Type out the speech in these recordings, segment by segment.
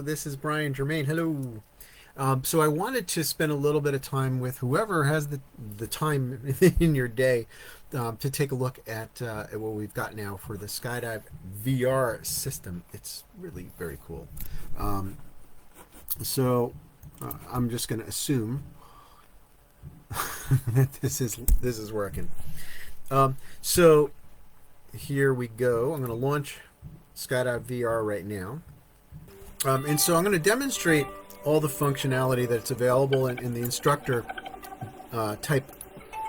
Hello, this is Brian Germain. Hello. So I wanted to spend a little bit of time with whoever has the time in your day to take a look at what we've got now for the Skydive VR system. It's really very cool. Um, so I'm just going to assume that this is working. So here we go. I'm going to launch Skydive VR right now. And so I'm going to demonstrate all the functionality that's available in the instructor type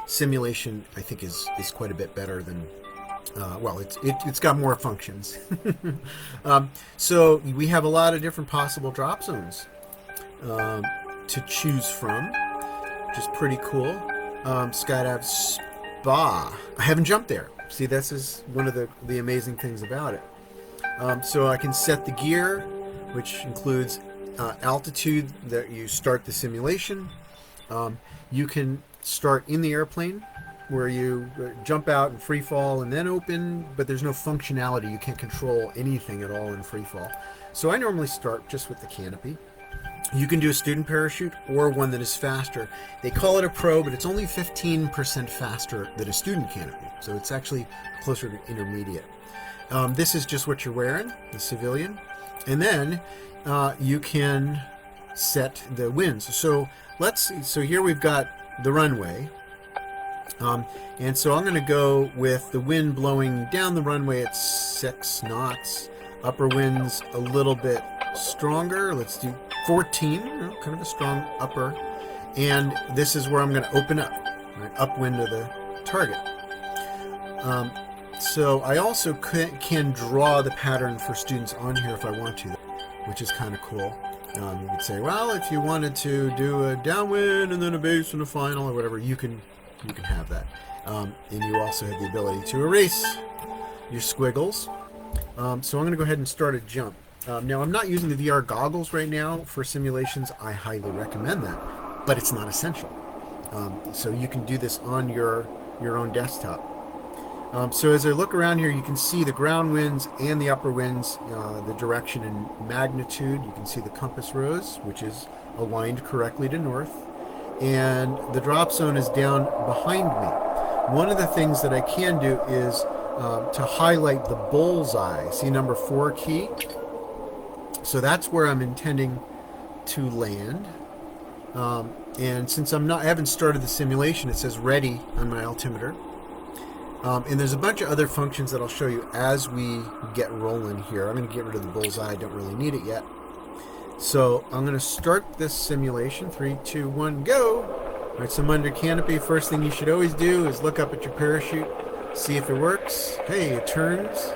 simulation. I think is quite a bit better than well, it's got more functions. So we have a lot of different possible drop zones to choose from, which is pretty cool. Skydive Spa. I haven't jumped there. See, this is one of the amazing things about it. So I can set the gear, which includes altitude that you start the simulation. You can start in the airplane where you jump out and free fall and then open, but there's no functionality. You can't control anything at all in free fall. So I normally start just with the canopy. You can do a student parachute or one that is faster. They call it a pro, but it's only 15% faster than a student canopy. So it's actually closer to intermediate. This is just what you're wearing, the civilian. And then you can set the winds. So so here we've got the runway. And so I'm going to go with the wind blowing down the runway at 6 knots. Upper winds a little bit stronger. Let's do 14, kind of a strong upper. And this is where I'm going to open up, right, upwind of the target. So I also can draw the pattern for students on here if I want to, which is kind of cool. You could say, well, if you wanted to do a downwind and then a base and a final or whatever, you can have that. And you also have the ability to erase your squiggles. So I'm going to go ahead and start a jump. Now, I'm not using the VR goggles right now for simulations. I highly recommend that, but it's not essential. So you can do this on your own desktop. So as I look around here, you can see the ground winds and the upper winds, the direction and magnitude. You can see the compass rose, which is aligned correctly to north. And the drop zone is down behind me. One of the things that I can do is to highlight the bullseye. See number 4 key? So that's where I'm intending to land. And since I haven't started the simulation, it says ready on my altimeter. And there's a bunch of other functions that I'll show you as we get rolling here. I'm going to get rid of the bullseye. I don't really need it yet. So I'm going to start this simulation. 3, 2, 1, go. All right, so I'm under canopy. First thing you should always do is look up at your parachute, see if it works. Hey, it turns.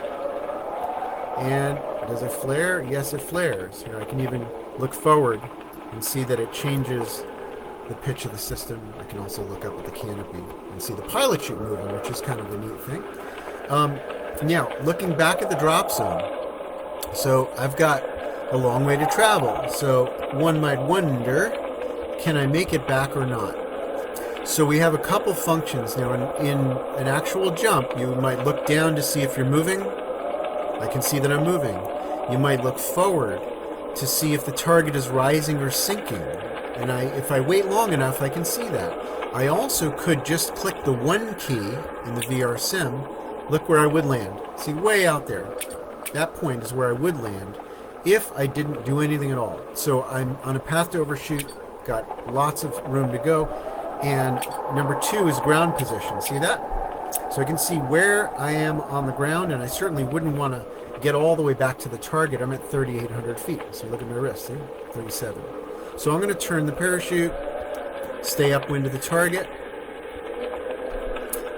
And does it flare? Yes, it flares. Here, I can even look forward and see that it changes the pitch of the system. I can also look up at the canopy and see the pilot chute moving, which is kind of a neat thing. Now, looking back at the drop zone, so I've got a long way to travel. So one might wonder, can I make it back or not? So we have a couple functions. Now, in an actual jump, you might look down to see if you're moving. I can see that I'm moving. You might look forward to see if the target is rising or sinking. And if I wait long enough, I can see that. I also could just click the 1 key in the VR sim. Look where I would land. See, way out there. That point is where I would land if I didn't do anything at all. So I'm on a path to overshoot, got lots of room to go. And number 2 is ground position. See that? So I can see where I am on the ground, and I certainly wouldn't want to get all the way back to the target. I'm at 3,800 feet. So look at my wrist, see? 37. So I'm going to turn the parachute, stay upwind of the target,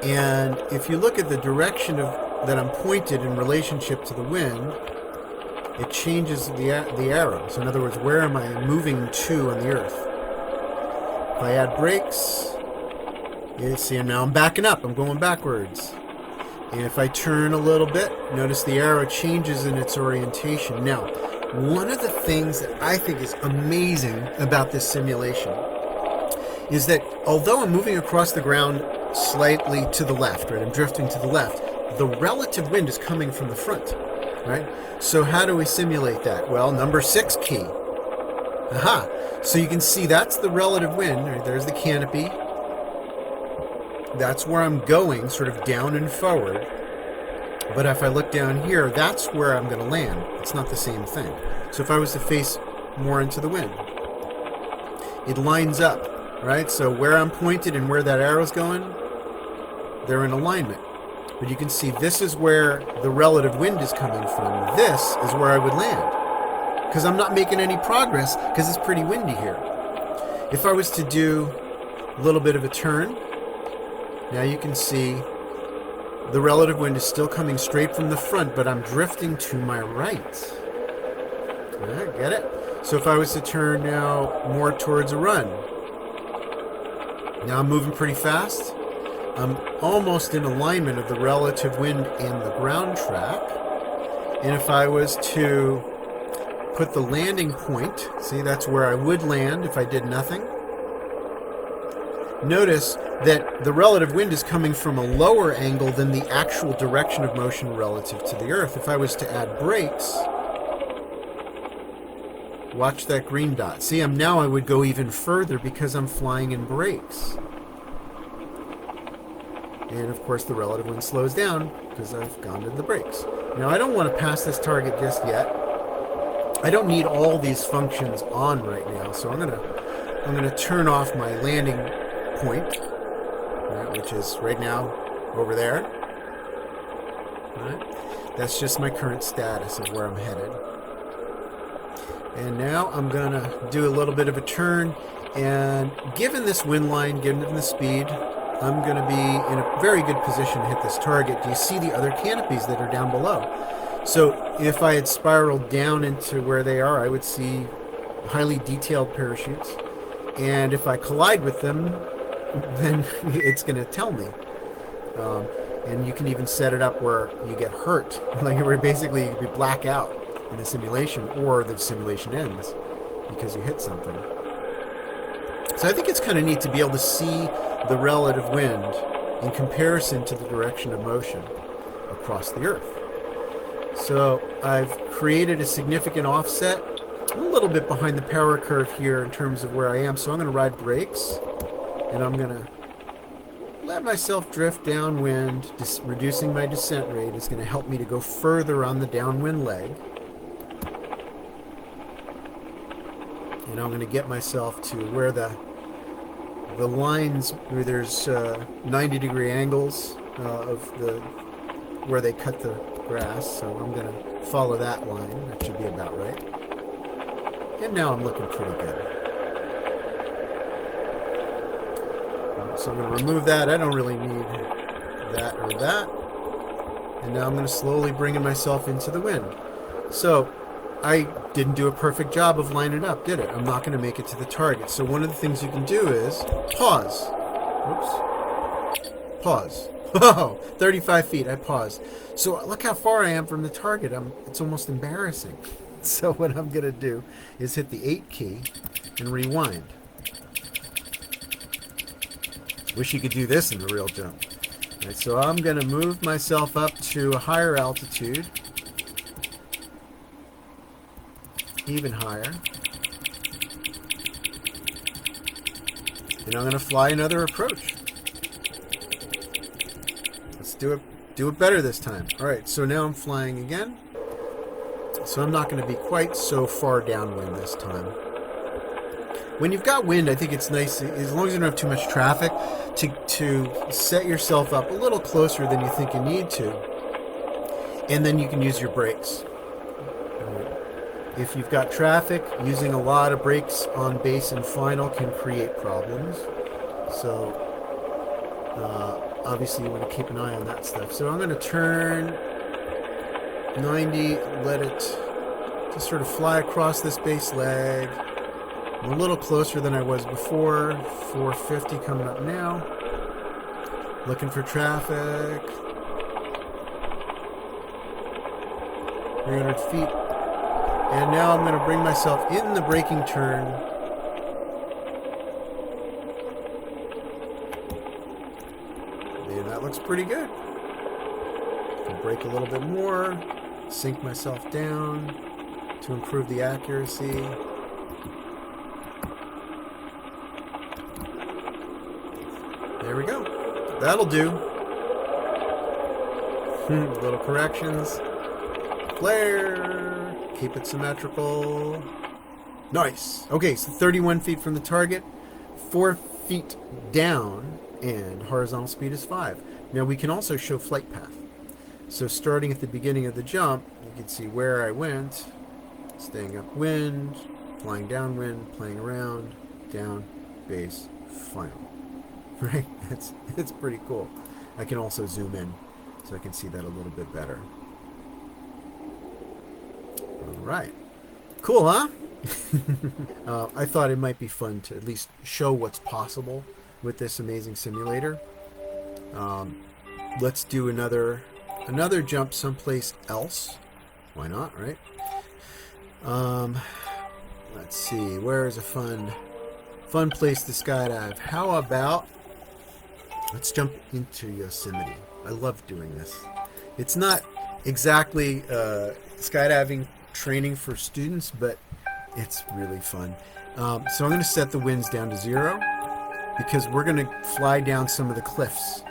and if you look at the direction that I'm pointed in relationship to the wind, it changes the arrow. So in other words, where am I moving to on the earth? If I add brakes, you see now I'm backing up, I'm going backwards. And if I turn a little bit, notice the arrow changes in its orientation. Now, one of the things that I think is amazing about this simulation is that although I'm moving across the ground slightly to the left, right, I'm drifting to the left, the relative wind is coming from the front. right? So how do we simulate that? Well, number 6 key. Aha! So you can see that's the relative wind. Right? There's the canopy. That's where I'm going, sort of down and forward. But if I look down here, that's where I'm going to land. It's not the same thing. So if I was to face more into the wind, it lines up, right? So where I'm pointed and where that arrow's going, they're in alignment. But you can see this is where the relative wind is coming from. This is where I would land. Because I'm not making any progress because it's pretty windy here. If I was to do a little bit of a turn, now you can see the relative wind is still coming straight from the front, but I'm drifting to my right. Right, get it? So if I was to turn now more towards a run, now I'm moving pretty fast. I'm almost in alignment of the relative wind and the ground track. And if I was to put the landing point, see, that's where I would land if I did nothing. Notice that the relative wind is coming from a lower angle than the actual direction of motion relative to the Earth. If I was to add brakes, watch that green dot. See, now I would go even further because I'm flying in brakes. And of course the relative wind slows down because I've gone to the brakes. Now I don't want to pass this target just yet. I don't need all these functions on right now, so I'm gonna turn off my landing point, right, which is right now over there. Right? That's just my current status of where I'm headed. And now I'm gonna do a little bit of a turn, and given this wind line, given the speed, I'm going to be in a very good position to hit this target. Do you see the other canopies that are down below? So if I had spiraled down into where they are, I would see highly detailed parachutes. And if I collide with them, then it's going to tell me. And you can even set it up where you get hurt. Like where basically you could black out in a simulation, or the simulation ends because you hit something. So I think it's kind of neat to be able to see the relative wind in comparison to the direction of motion across the Earth. So I've created a significant offset, a little bit behind the power curve here in terms of where I am. So I'm going to ride brakes, and I'm going to let myself drift downwind. Reducing my descent rate is going to help me to go further on the downwind leg. And I'm going to get myself to where the lines, where there's 90-degree angles of where they cut the grass. So I'm going to follow that line. That should be about right. And now I'm looking pretty good. So I'm going to remove that. I don't really need that or that. And now I'm going to slowly bring myself into the wind. So I didn't do a perfect job of lining it up, did it? I'm not going to make it to the target. So one of the things you can do is pause. Oops. Pause. Oh, 35 feet. I paused. So look how far I am from the target. It's almost embarrassing. So what I'm going to do is hit the 8 key and rewind. Wish you could do this in the real jump. All right, so I'm going to move myself up to a higher altitude. Even higher. And I'm going to fly another approach. Let's do it better this time. All right, so now I'm flying again. So I'm not going to be quite so far downwind this time. When you've got wind, I think it's nice, as long as you don't have too much traffic, to set yourself up a little closer than you think you need to. And then you can use your brakes. If you've got traffic, using a lot of brakes on base and final can create problems. So obviously you want to keep an eye on that stuff. So I'm going to turn 90, let it just sort of fly across this base leg. I'm a little closer than I was before. 450 coming up now. Looking for traffic. 300 feet. And now I'm going to bring myself in the braking turn. And that looks pretty good. Can brake a little bit more. sink myself down to improve the accuracy. There we go. That'll do. Little corrections. Flare. Keep it symmetrical. Nice. Okay, so 31 feet from the target, 4 feet down, and horizontal speed is 5. Now we can also show flight path. So starting at the beginning of the jump, you can see where I went, staying upwind, flying downwind, playing around, down, base, final. Right? It's pretty cool. I can also zoom in so I can see that a little bit better. All right. Cool, huh? I thought it might be fun to at least show what's possible with this amazing simulator. Let's do another jump someplace else. Why not, right? Let's see. Where is a fun place to skydive? How about let's jump into Yosemite. I love doing this. It's not exactly skydiving training for students, but it's really fun. So I'm going to set the winds down to 0 because we're going to fly down some of the cliffs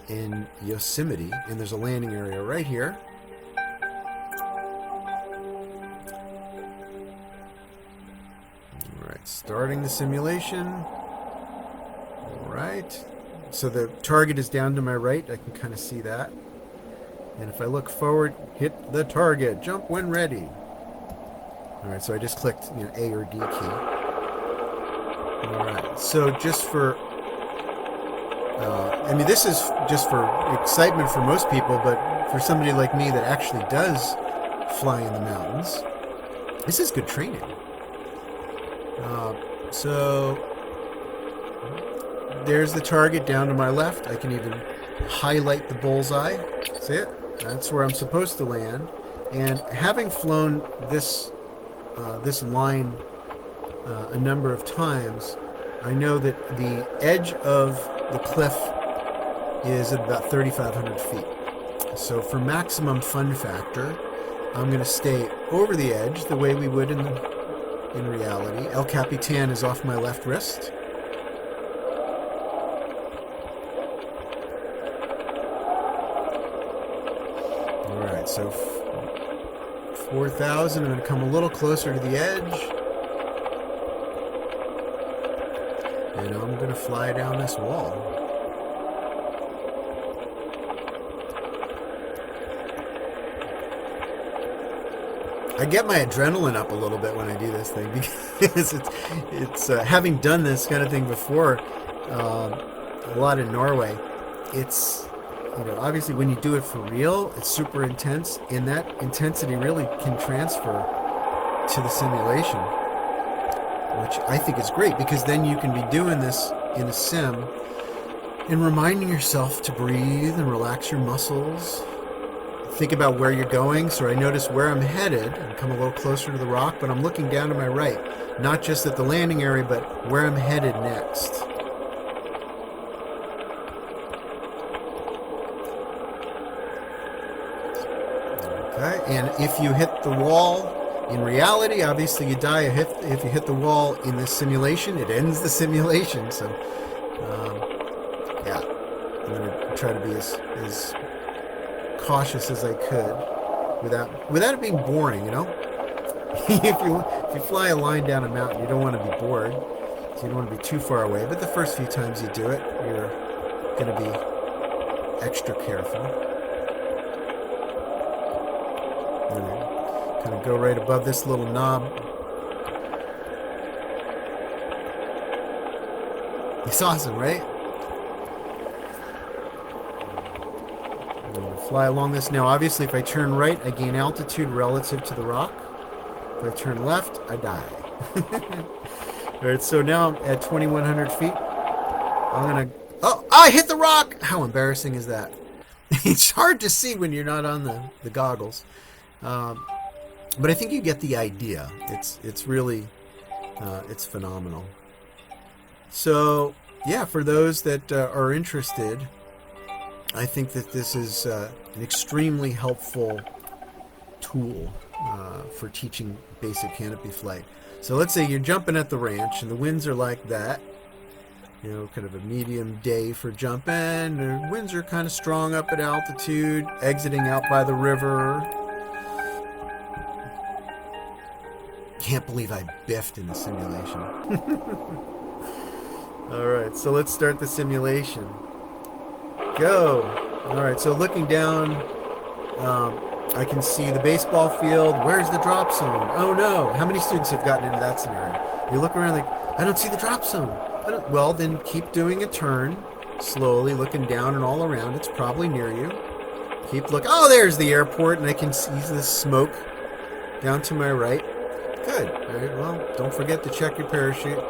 in Yosemite, and there's a landing area right here. All right, starting the simulation. All right, so the target is down to my right. I can kind of see that. And if I look forward, hit the target, jump when ready. All right, so I just clicked, A or D key. All right, so just for, I mean, this is just for excitement for most people, but for somebody like me that actually does fly in the mountains, this is good training. So there's the target down to my left. I can even highlight the bullseye. See it? That's where I'm supposed to land. And having flown this line a number of times, I know that the edge of the cliff is at about 3,500 feet. So for maximum fun factor, I'm going to stay over the edge the way we would in reality. El Capitan is off my left wrist. All right, so 4,000. I'm going to come a little closer to the edge. And I'm going to fly down this wall. I get my adrenaline up a little bit when I do this thing because it's having done this kind of thing before, a lot in Norway. It's, obviously when you do it for real, it's super intense, and that intensity really can transfer to the simulation, which I think is great because then you can be doing this in a sim and reminding yourself to breathe and relax your muscles. Think about where you're going. So I notice where I'm headed and come a little closer to the rock, but I'm looking down to my right, not just at the landing area, but where I'm headed next. Okay, and if you hit the wall in reality, obviously you die. If you hit the wall in this simulation, it ends the simulation. So, yeah, I'm going to try to be as cautious as I could without it being boring, if you fly a line down a mountain, you don't want to be bored, so you don't want to be too far away, but the first few times you do it, you're going to be extra careful. And kind of go right above this little knob. It's awesome, right? Fly along this. Now obviously if I turn right, I gain altitude relative to the rock. If I turn left, I die. Alright, so now I'm at 2,100 feet. I'm gonna... Oh, I hit the rock! How embarrassing is that? It's hard to see when you're not on the goggles. But I think you get the idea. It's really... it's phenomenal. So, yeah, for those that are interested... I think that this is an extremely helpful tool for teaching basic canopy flight. So let's say you're jumping at the ranch and the winds are like that. You know, kind of a medium day for jumping. The winds are kind of strong up at altitude, exiting out by the river. Can't believe I biffed in the simulation. Alright, so let's start the simulation. Go! Alright, so looking down, I can see the baseball field. Where's the drop zone? Oh no! How many students have gotten into that scenario? You look around like, I don't see the drop zone. Well, then keep doing a turn, slowly looking down and all around. It's probably near you. Keep looking. Oh, there's the airport, and I can see the smoke down to my right. Good. All right, well, don't forget to check your parachute.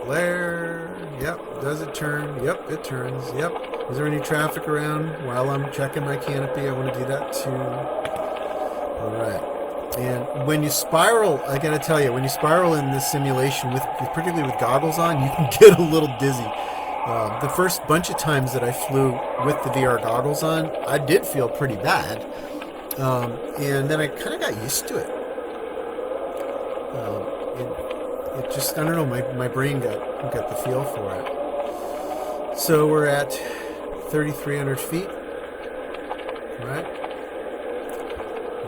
Flare. Yep. Does it turn? Yep, it turns. Yep. Is there any traffic around while I'm checking my canopy? I want to do that too. All right. And when you spiral, I gotta tell you, when you spiral in this simulation, particularly with goggles on, you can get a little dizzy. The first bunch of times that I flew with the VR goggles on, I did feel pretty bad. And then I kind of got used to it. It just, I don't know, my brain got the feel for it. So we're at 3,300 feet, right?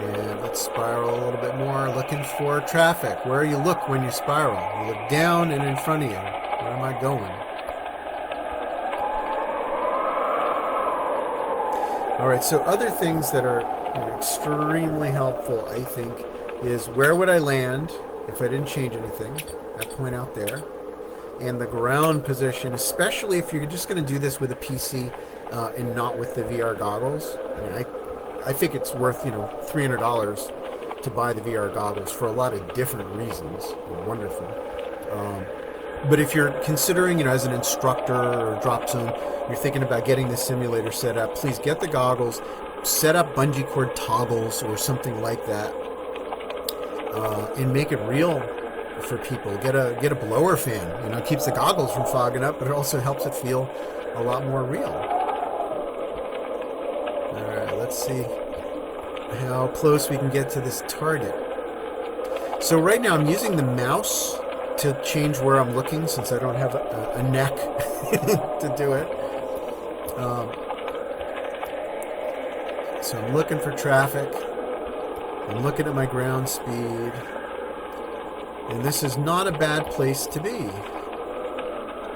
And let's spiral a little bit more, looking for traffic. Where you look when you spiral. You look down and in front of you. Where am I going? Alright, so other things that are extremely helpful, I think, is where would I land if I didn't change anything? That point out there. And the ground position, especially if you're just going to do this with a PC and not with the VR goggles. I mean, I think it's worth, $300 to buy the VR goggles for a lot of different reasons. They're wonderful. But if you're considering, as an instructor or drop zone, you're thinking about getting the simulator set up, please get the goggles, set up bungee cord toggles or something like that, and make it real for people. Get a blower fan. It keeps the goggles from fogging up, but it also helps it feel a lot more real. Let's see how close we can get to this target. So right now I'm using the mouse to change where I'm looking since I don't have a neck to do it. So I'm looking for traffic. I'm looking at my ground speed. And this is not a bad place to be.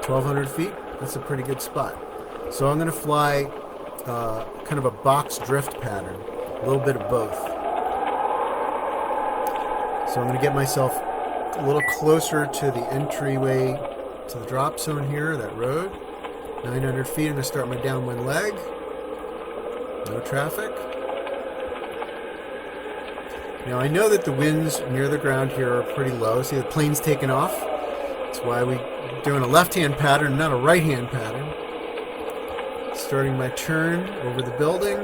1,200 feet, that's a pretty good spot. So I'm going to fly kind of a box drift pattern, a little bit of both. So I'm going to get myself a little closer to the entryway to the drop zone here, that road. 900 feet, I'm going to start my downwind leg. No traffic. Now I know that the winds near the ground here are pretty low. See, the plane's taking off. That's why we're doing a left-hand pattern, not a right-hand pattern. Starting my turn over the building.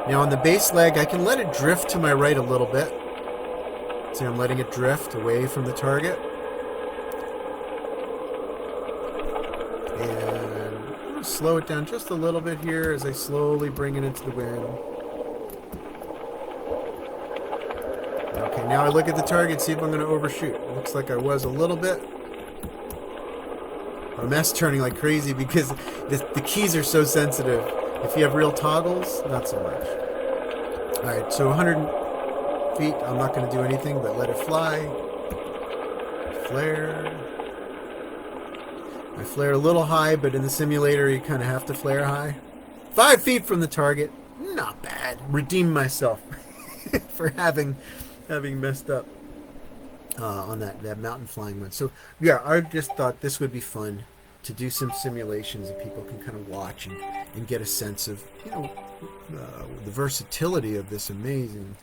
Now on the base leg, I can let it drift to my right a little bit. See, I'm letting it drift away from the target. And I'm going to slow it down just a little bit here as I slowly bring it into the wind. Okay, now I look at the target, see if I'm going to overshoot. Looks like I was a little bit. I'm turning like crazy because the keys are so sensitive. If you have real toggles, not so much. Alright, so 100 feet, I'm not going to do anything but let it fly. Flare. I flared a little high, but in the simulator you kind of have to flare high. 5 feet from the target. Not bad. Redeemed myself for having messed up on that mountain flying one. So yeah, I just thought this would be fun to do some simulations that people can kind of watch and get a sense of the versatility of this amazing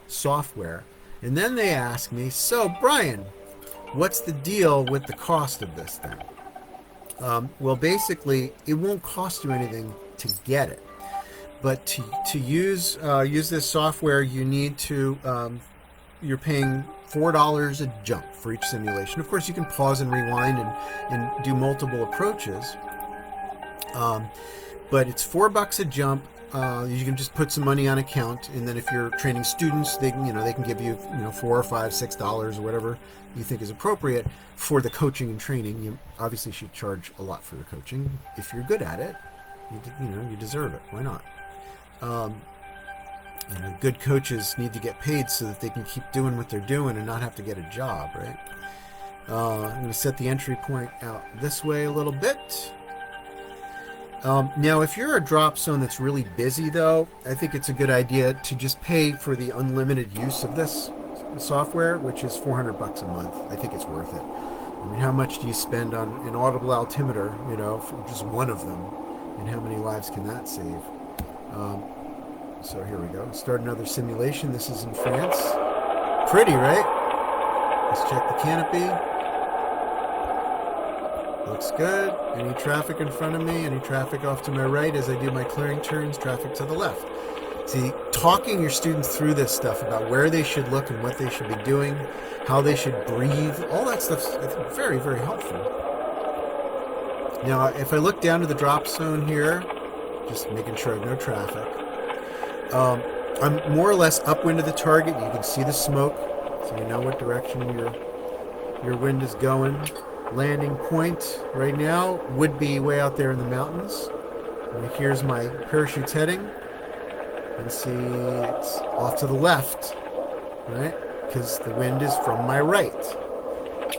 software. And then they ask me, so Brian, what's the deal with the cost of this thing? Well, basically, it won't cost you anything to get it, but to use this software, you need to you're paying $4 a jump for each simulation. Of course, you can pause and rewind and do multiple approaches. but it's $4 a jump. You can just put some money on account, and then if you're training students, they can give you $4 or $5, $6 or whatever you think is appropriate for the coaching and training. You obviously should charge a lot for the coaching if you're good at it. You deserve it. Why not? Good coaches need to get paid so that they can keep doing what they're doing and not have to get a job, right? I'm going to set the entry point out this way a little bit. Now, if you're a drop zone that's really busy, though, I think it's a good idea to just pay for the unlimited use of this software, which is $400 a month. I think it's worth it. I mean, how much do you spend on an audible altimeter, for just one of them? And how many lives can that save? So here we go. Start another simulation. This is in France. Pretty, right? Let's check the canopy. Looks good. Any traffic in front of me? Any traffic off to my right as I do my clearing turns? Traffic to the left. See, talking your students through this stuff about where they should look and what they should be doing, how they should breathe, all that stuff's very, very helpful. Now, if I look down to the drop zone here, just making sure I have no traffic, I'm more or less upwind of the target. You can see the smoke, so you know what direction your wind is going. Landing point right now would be way out there in the mountains. And here's my parachute's heading. And see, it's off to the left, right? Because the wind is from my right.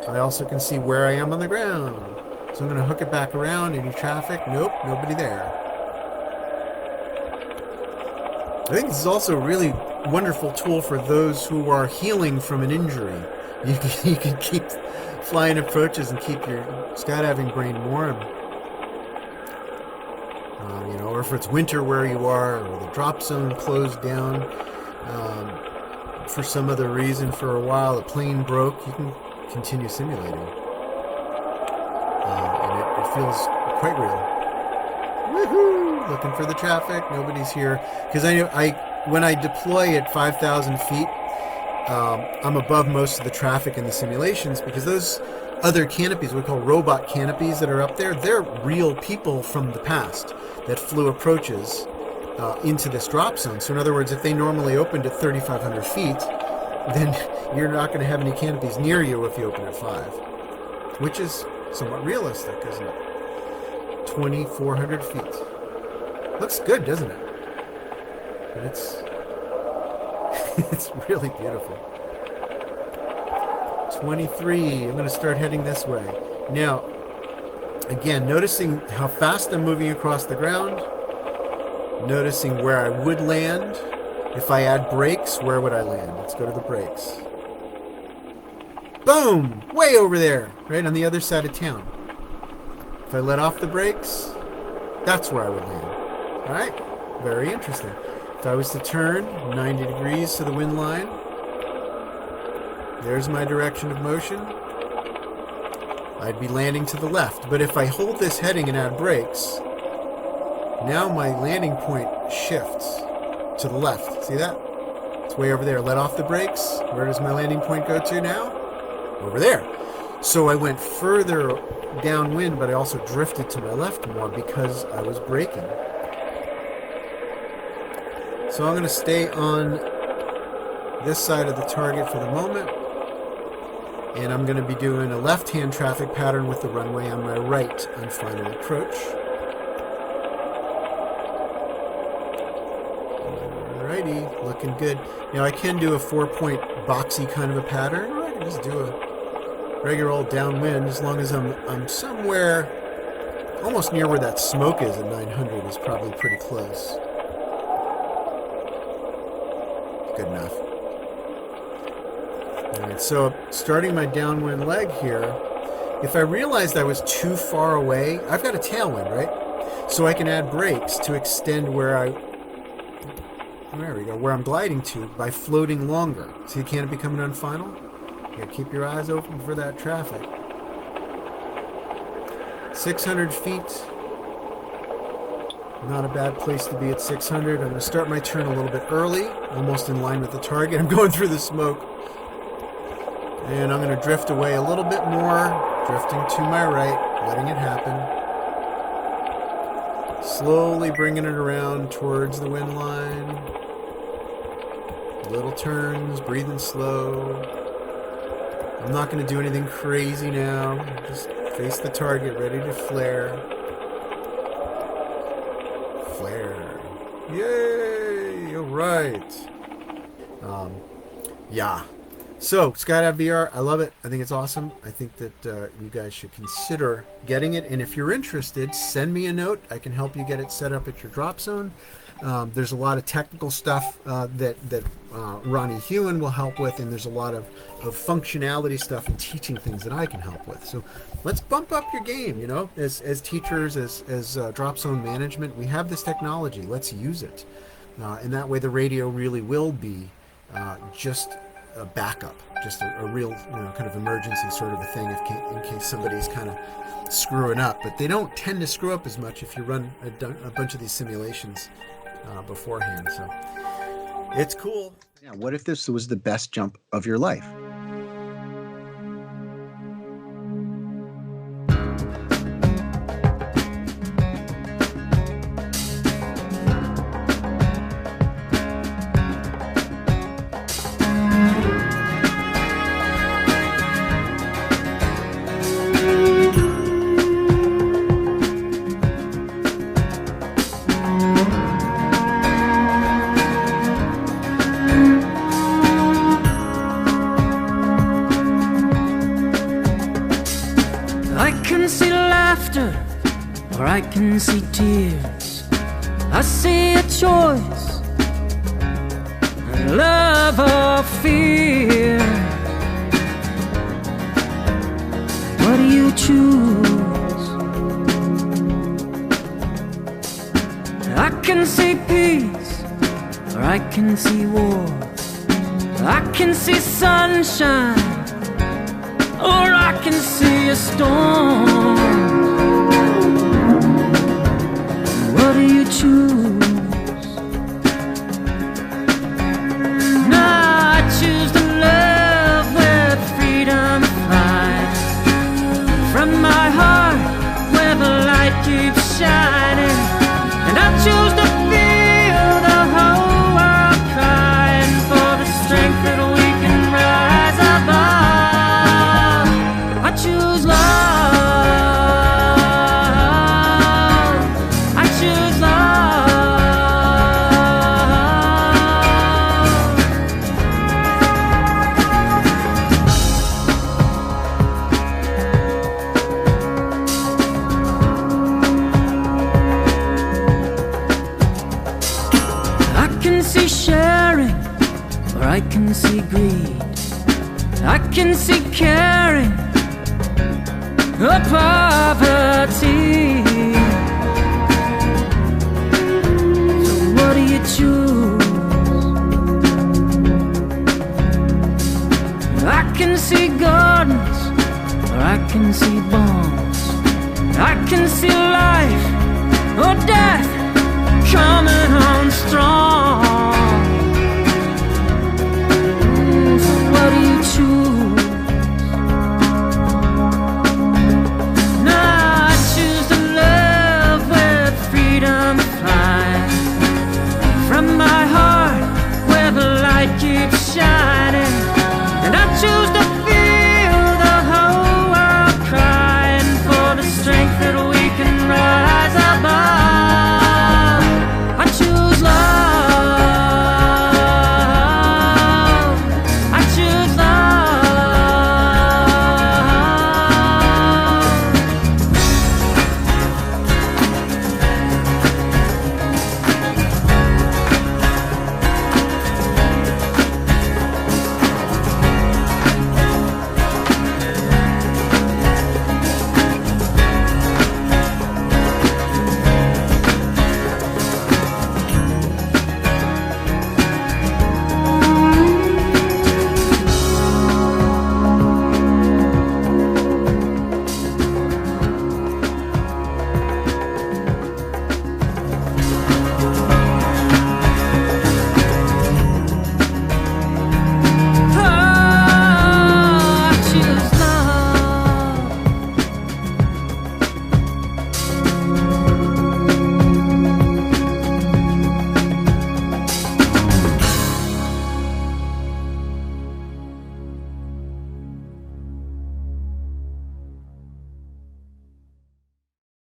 I also can see where I am on the ground. So I'm going to hook it back around. Any traffic? Nope, nobody there. I think this is also a really wonderful tool for those who are healing from an injury. You can keep flying approaches and keep your skydiving brain warm. Or if it's winter where you are, or the drop zone closed down for some other reason for a while, the plane broke, you can continue simulating. And it feels quite real. Woohoo! Looking for the traffic. Nobody's here. Because when I deploy at 5,000 feet, I'm above most of the traffic in the simulations, because those other canopies, we call robot canopies that are up there, they're real people from the past that flew approaches into this drop zone. So in other words, if they normally opened at 3,500 feet, then you're not going to have any canopies near you if you open at 5, which is somewhat realistic, isn't it? 2,400 feet. Looks good, doesn't it? But it's really beautiful. 23. I'm going to start heading this way. Now, again, noticing how fast I'm moving across the ground. Noticing where I would land. If I add brakes, where would I land? Let's go to the brakes. Boom! Way over there, right on the other side of town. If I let off the brakes, that's where I would land. All right? Very interesting. If I was to turn 90 degrees to the wind line, there's my direction of motion. I'd be landing to the left. But if I hold this heading and add brakes, now my landing point shifts to the left. See that? It's way over there. Let off the brakes. Where does my landing point go to now? Over there. So I went further downwind, but I also drifted to my left more because I was braking. So I'm going to stay on this side of the target for the moment. And I'm going to be doing a left-hand traffic pattern with the runway on my right on final approach. Alrighty, looking good. Now I can do a 4-point boxy kind of a pattern, or I can just do a regular old downwind as long as I'm somewhere almost near where that smoke is at 900 is probably pretty close. Good enough. Alright, so starting my downwind leg here, if I realized I was too far away, I've got a tailwind, right? So I can add brakes to extend where where I'm gliding to by floating longer. See the canopy coming on final? You gotta keep your eyes open for that traffic. 600 feet. Not a bad place to be at 600. I'm going to start my turn a little bit early, almost in line with the target. I'm going through the smoke. And I'm going to drift away a little bit more, drifting to my right, letting it happen. Slowly bringing it around towards the wind line. Little turns, breathing slow. I'm not going to do anything crazy now. Just face the target, ready to flare. Flare. Yay! All right. Yeah. So, SkydiVR, I love it. I think it's awesome. I think that you guys should consider getting it. And if you're interested, send me a note. I can help you get it set up at your drop zone. There's a lot of technical stuff that Ronnie Hewen will help with, and there's a lot of functionality stuff and teaching things that I can help with. So let's bump up your game, you know, as teachers, as drop zone management. We have this technology. Let's use it. And that way the radio really will be just a backup, just a real, you know, kind of emergency sort of a thing in case somebody's kind of screwing up. But they don't tend to screw up as much if you run a bunch of these simulations beforehand. So it's cool. Now, what if this was the best jump of your life? Or I can see tears. I see a choice, love or fear. What do you choose? I can see peace, or I can see war. I can see sunshine, or I can see a storm. What do you choose? No, I choose to love where freedom flies from my heart, where the light keeps shining. And I choose to feel the whole world crying for the strength that we can rise above. I choose love. I can see greed, I can see caring, or poverty. So what do you choose? I can see gardens, or I can see bombs. I can see life or death coming on strong.